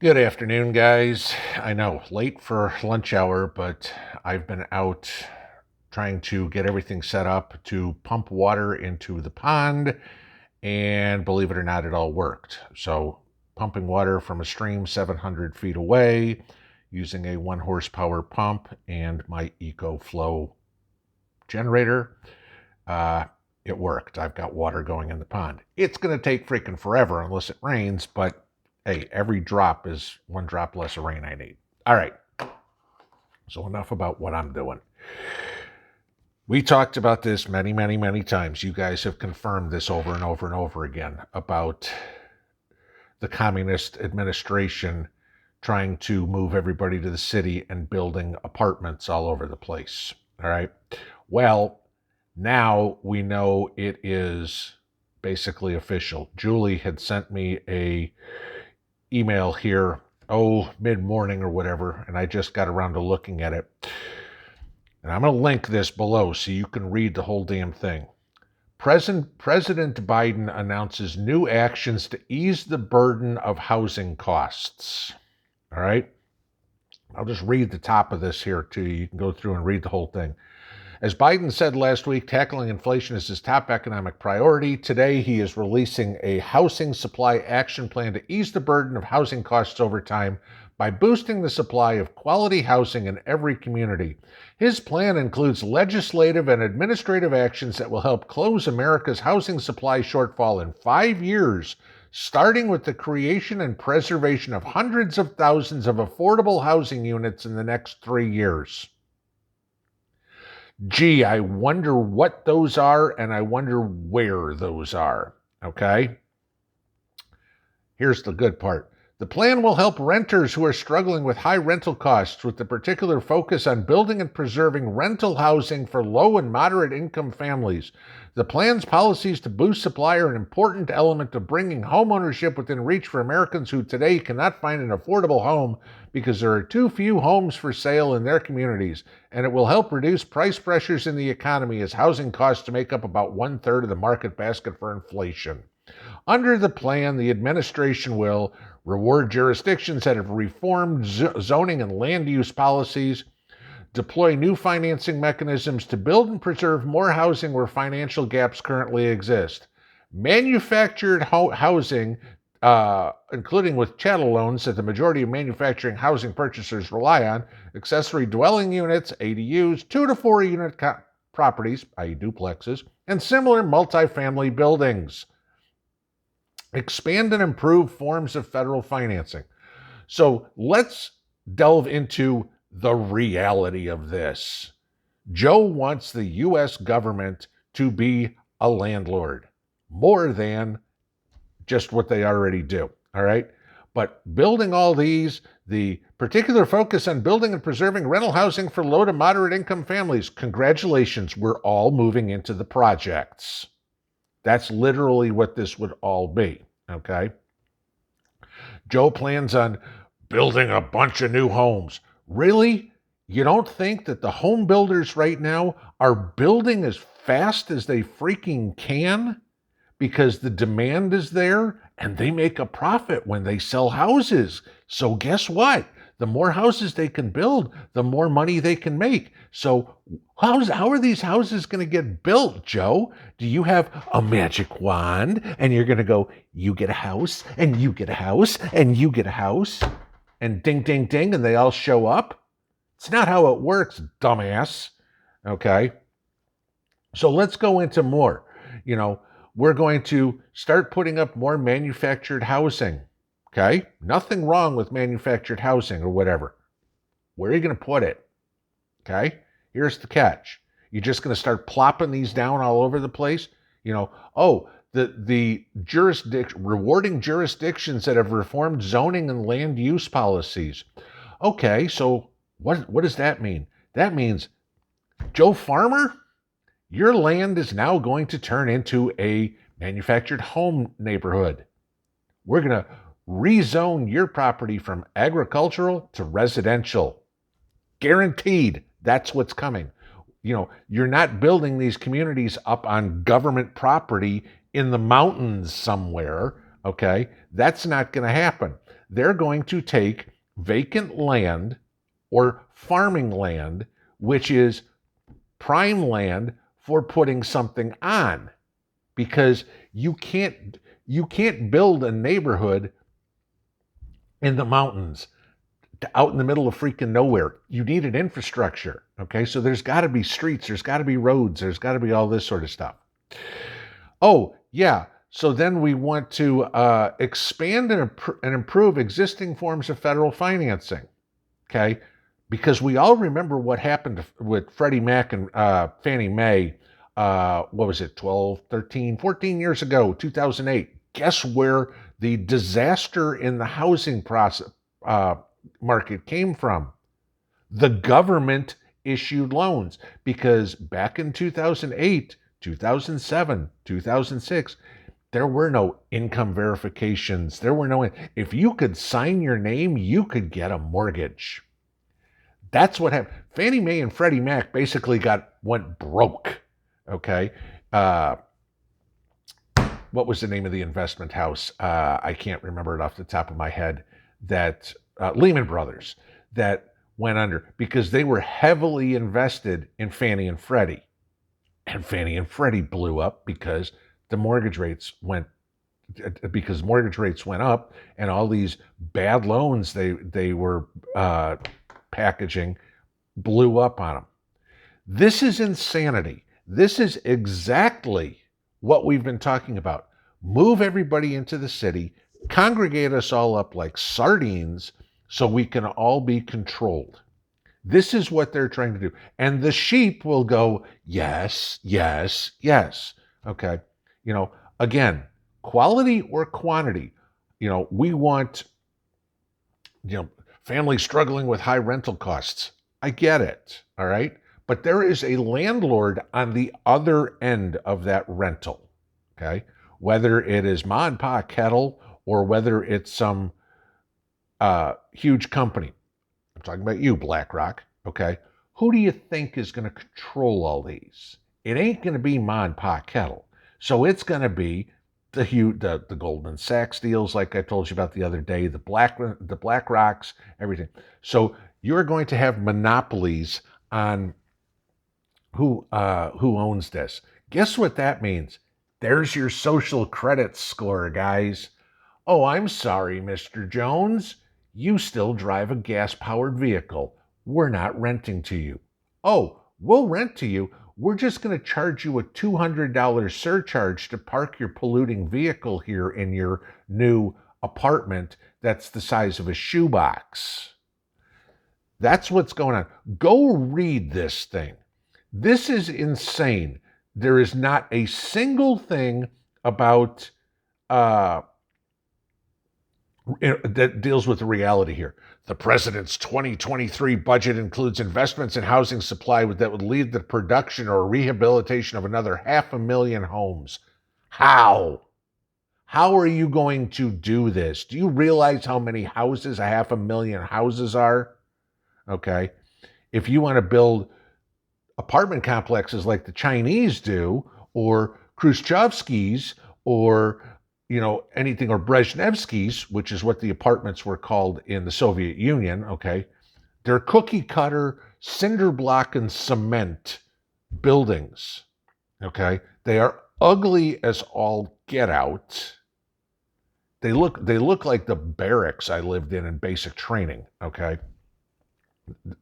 Good afternoon, guys. I know, late for lunch hour, but I've been out trying to get everything set up to pump water into the pond, and believe it or not, it all worked. So, pumping water from a stream 700 feet away using a 1 horsepower pump and my EcoFlow generator, uh, it worked. I've got water going in the pond. It's going to take freaking forever unless it rains, but hey, every drop is one drop less of rain I need. All right. So enough about what I'm doing. We talked about this many, many, many times. You guys have confirmed this over and over and over again about the communist administration trying to move everybody to the city and building apartments all over the place. All right. Well, now we know it is basically official. Julie had sent me a email here, mid-morning or whatever, and I just got around to looking at it. And I'm going to link this below so you can read the whole damn thing. President Biden announces new actions to ease the burden of housing costs. All right? I'll just read the top of this here to you. You can go through and read the whole thing. As Biden said last week, tackling inflation is his top economic priority. Today, he is releasing a housing supply action plan to ease the burden of housing costs over time by boosting the supply of quality housing in every community. His plan includes legislative and administrative actions that will help close America's housing supply shortfall in 5 years, starting with the creation and preservation of hundreds of thousands of affordable housing units in the next 3 years. Gee, I wonder what those are, and I wonder where those are, okay? Here's the good part. The plan will help renters who are struggling with high rental costs, with the particular focus on building and preserving rental housing for low and moderate income families. The plan's policies to boost supply are an important element of bringing homeownership within reach for Americans who today cannot find an affordable home because there are too few homes for sale in their communities, and it will help reduce price pressures in the economy as housing costs make up about 1/3 of the market basket for inflation. Under the plan, the administration will reward jurisdictions that have reformed zoning and land use policies, deploy new financing mechanisms to build and preserve more housing where financial gaps currently exist, manufactured housing, including with chattel loans that the majority of manufacturing housing purchasers rely on, accessory dwelling units, ADUs, 2 to 4 unit properties, i.e. duplexes, and similar multifamily buildings. Expand and improve forms of federal financing. So let's delve into the reality of this. Joe wants the U.S. government to be a landlord, more than just what they already do, all right? But building all these, the particular focus on building and preserving rental housing for low to moderate income families, congratulations, we're all moving into the projects. That's literally what this would all be, okay? Joe plans on building a bunch of new homes. Really? You don't think that the home builders right now are building as fast as they freaking can because the demand is there and they make a profit when they sell houses? So guess what? The more houses they can build, the more money they can make. So how are these houses going to get built, Joe? Do you have a magic wand and you're going to go, you get a house and you get a house and you get a house and ding, ding, ding, and they all show up? It's not how it works, dumbass. Okay. So let's go into more. We're going to start putting up more manufactured housing. Okay? Nothing wrong with manufactured housing or whatever. Where are you going to put it? Okay? Here's the catch. You're just going to start plopping these down all over the place? The rewarding jurisdictions that have reformed zoning and land use policies. Okay, so what does that mean? That means, Joe Farmer, your land is now going to turn into a manufactured home neighborhood. We're going to rezone your property from agricultural to residential. Guaranteed, that's what's coming. You're not building these communities up on government property in the mountains somewhere, okay? That's not going to happen. they're going to take vacant land or farming land, which is prime land for putting something on, because you can't build a neighborhood in the mountains out in the middle of freaking nowhere. You need an infrastructure. Okay, so there's got to be streets, there's got to be roads, there's got to be all this sort of stuff. Oh yeah, so then we want to expand and improve existing forms of federal financing. Okay, because we all remember what happened with Freddie Mac and Fannie Mae. What was it, 12, 13, 14 years ago, 2008. Guess where the disaster in the housing process market came from? The government issued loans, because back in 2008, 2007, 2006, there were no income verifications. There were no, if you could sign your name, you could get a mortgage. That's what happened. Fannie Mae and Freddie Mac basically went broke. Okay. What was the name of the investment house? I can't remember it off the top of my head. That Lehman Brothers, that went under because they were heavily invested in Fannie and Freddie. And Fannie and Freddie blew up because the mortgage rates went up, and all these bad loans they were packaging blew up on them. This is insanity. This is exactly what we've been talking about. Move everybody into the city, congregate us all up like sardines so we can all be controlled. This is what they're trying to do. And the sheep will go, yes, yes, yes. Okay. Again, quality or quantity. We want, families struggling with high rental costs. I get it. All right. But there is a landlord on the other end of that rental. Okay. Whether it is Ma and Pa Kettle or whether it's some huge company. I'm talking about you, BlackRock. Okay. Who do you think is going to control all these? It ain't going to be Ma and Pa Kettle. So it's going to be the Goldman Sachs deals, like I told you about the other day, the BlackRocks, everything. So you're going to have monopolies on who owns this. Guess what that means? There's your social credit score, guys. Oh, I'm sorry, Mr. Jones. You still drive a gas-powered vehicle. We're not renting to you. Oh, we'll rent to you. We're just going to charge you a $200 surcharge to park your polluting vehicle here in your new apartment that's the size of a shoebox. That's what's going on. Go read this thing. This is insane. There is not a single thing about that deals with the reality here. The president's 2023 budget includes investments in housing supply that would lead to the production or rehabilitation of another 500,000 homes. How? How are you going to do this? Do you realize how many houses 500,000 houses are? Okay. If you want to build apartment complexes like the Chinese do, or Khrushchevskis, or anything, or Brezhnevskis, which is what the apartments were called in the Soviet Union, okay? They're cookie cutter, cinder block and cement buildings, okay? They are ugly as all get out. They look like the barracks I lived in basic training, okay?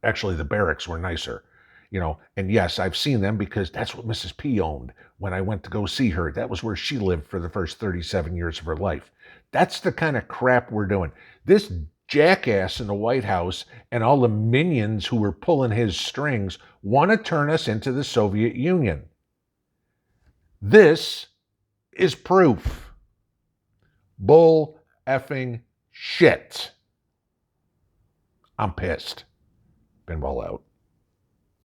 Actually, the barracks were nicer. And yes, I've seen them because that's what Mrs. P owned when I went to go see her. That was where she lived for the first 37 years of her life. That's the kind of crap we're doing. This jackass in the White House and all the minions who were pulling his strings want to turn us into the Soviet Union. This is proof. Bull effing shit. I'm pissed. Pinball out.